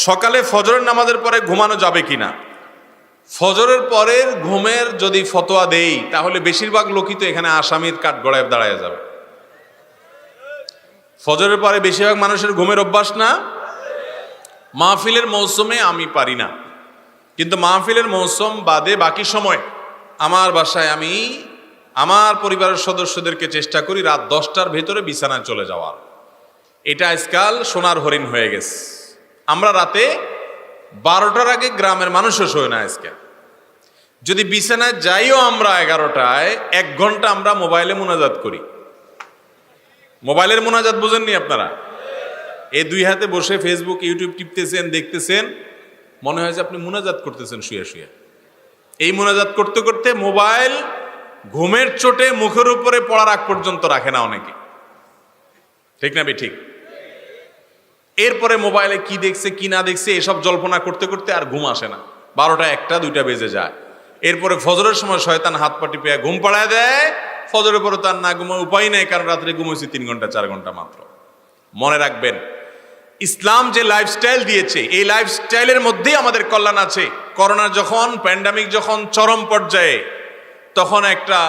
সকালে ফজরের নামাজের পরে ঘুমানো যাবে কিনা? ফজরের পরের ঘুমের যদি ফতোয়া দেই তাহলে বেশিরভাগ লোকই তো এখানে আসামির কাঠগড়ায় দাঁড়ায় যাবে। ফজরের পরে বেশিরভাগ মানুষের ঘুমের অভ্যাস না। মাহফিলের মৌসুমে আমি পারি না, কিন্তু মাহফিলের মৌসুম বাদে বাকি সময় আমার বাসায় আমি আমার পরিবারের সদস্যদেরকে চেষ্টা করি রাত 10টার ভেতরে বিছানায় চলে যাওয়ার। এটা আজকাল সোনার হরিণ হয়ে গেছে। আমরা রাতে 12টার আগে গ্রামের মানুষও শোয় না আজকে। যদি বিছানায় যাইও আমরা 11টায়, 1 ঘন্টা আমরা মোবাইলে মুনাজাত করি। মোবাইলের মুনাজাত বুঝেননি আপনারা? এই দুই হাতে বসে ফেসবুক ইউটিউব টিপতেছেন, দেখতেছেন, মনে হয় যে আপনি মুনাজাত করতেছেন শুয়ে শুয়ে। এই মুনাজাত করতে করতে মোবাইল ঘুমের চোটে মুখের উপরে পড়ার আগ পর্যন্ত রাখে না অনেকে, ঠিক না ঠিক? এরপরে মোবাইলে কি দেখছে কি না দেখছে এসব জল্পনা করতে করতে আর ঘুম আসে না। 12টা 1টা 2টা বেজে যায়। এরপরে ফজরের সময় শয়তান হাত পাটি পেয়ে ঘুম পাড়ায় দেয়। ফজরের পরে তার না ঘুমায় উপায় নেই, কারণ রাত্রে ঘুমাইছি 3 ঘন্টা 4 ঘন্টা মাত্র। মনে রাখবেন, ইসলাম যে লাইফস্টাইল দিয়েছে এই লাইফস্টাইলের মধ্যেই আমাদের কল্যাণ আছে। করোনা যখন, প্যান্ডামিক যখন চরম পর্যায়ে, তখন একটা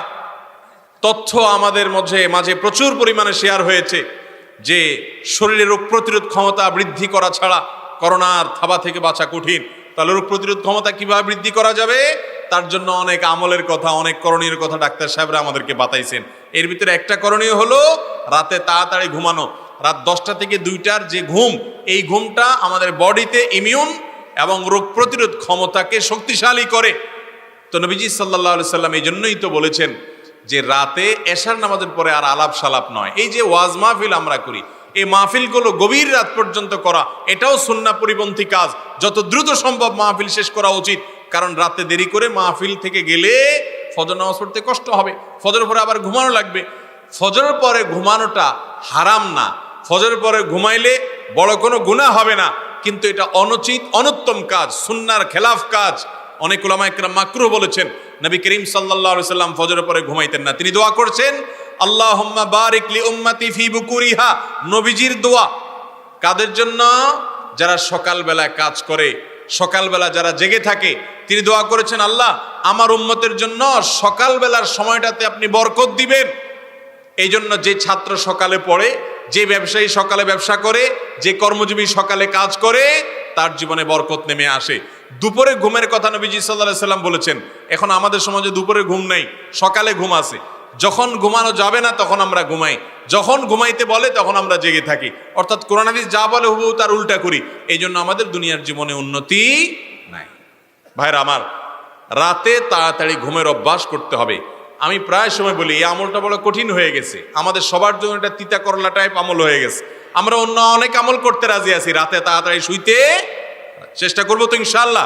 তথ্য আমাদের মাঝে প্রচুর পরিমাণে শেয়ার হয়েছে যে শরীরে রোগ প্রতিরোধ ক্ষমতা বৃদ্ধি করা ছাড়া করোনার থাবা থেকে বাঁচা কঠিন। তাহলে রোগ প্রতিরোধ ক্ষমতা কিভাবে বৃদ্ধি করা যাবে, তার জন্য অনেক আমলের কথা, অনেক করণীয় কথা ডাক্তার সাহেবরা আমাদেরকে বাতাইছেন। এর ভিতরে একটা করণীয় হলো রাতে তাড়াতাড়ি ঘুমানো। রাত 10টা থেকে 2টার যে ঘুম, এই ঘুমটা আমাদের বডিতে ইমিউন এবং রোগ প্রতিরোধ ক্ষমতাকে শক্তিশালী করে। তো নবীজি সাল্লাল্লাহু আলাইহি সাল্লাম এই জন্যই তো বলেছেন যে রাতে এশার নামাজের পরে আর আলাপ সালাপ নয়। এই যে ওয়াজ মাহফিল আমরা করি, এই মাহফিলগুলো গভীর রাত পর্যন্ত করা, এটাও সুন্নাহ পরিপন্থী কাজ। যত দ্রুত সম্ভব মাহফিল শেষ করা উচিত, কারণ রাতে দেরি করে মাহফিল থেকে গেলে ফজর নামাজ পড়তে কষ্ট হবে, ফজরের পরে আবার ঘুমানো লাগবে। ফজরের পরে ঘুমানোটা হারাম না, ফজরের পরে ঘুমাইলে বড় কোনো গুনাহ হবে না, কিন্তু এটা অনুচিত অনুত্তম কাজ, সুন্নাহর খেলাফ কাজ। অনেক উলামা ইকরাম মাকরুহ বলেছেন। নবী করিম সাল্লাল্লাহু আলাইহি সাল্লাম ফজরের পরে ঘুমাইতেন না। তিনি দোয়া করছেন, আল্লাহুম্মা বারিক লি উম্মতি ফি বুকুরিহা। নবীজির দোয়া কাদের জন্য? যারা সকালবেলা কাজ করে, সকালবেলা যারা জেগে থাকে। তিনি দোয়া করেছেন, আল্লাহ আমার উম্মতের জন্য সকালবেলার সময়টাতে আপনি বরকত দিবেন। এই জন্য যে ছাত্র সকালে পড়ে, যে ব্যবসায়ী সকালে ব্যবসা করে, যে কর্মজীবী সকালে কাজ করে, তার জীবনে বরকত নেমে আসে। দুপুরে ঘুমের কথা নবীজি সাল্লাল্লাহু আলাইহি সাল্লাম বলেছেন। এখন আমাদের সমাজে দুপুরে ঘুম নেই, সকালে ঘুম আছে। যখন ঘুমানো যাবে না তখন আমরা ঘুমাই, যখন ঘুমাইতে বলে তখন আমরা জেগে থাকি। অর্থাৎ কোরআন হাদিস যা বলে হুবহু তার উল্টা করি। এই জন্য আমাদের দুনিয়ার জীবনে উন্নতি নাই। ভাইরা আমার, রাতে তাড়াতাড়ি ঘুমের অভ্যাস করতে হবে। আমি প্রায় সময় বলি এই আমলটা বড় কঠিন হয়ে গেছে, আমাদের সবার জন্য এটা তিতা করলা টাইপ আমল হয়ে গেছে। আমরা অন্য অনেক আমল করতে রাজি আছি, রাতে তাড়াতাড়ি শুইতে চেষ্টা করবো তো ইনশাআল্লাহ।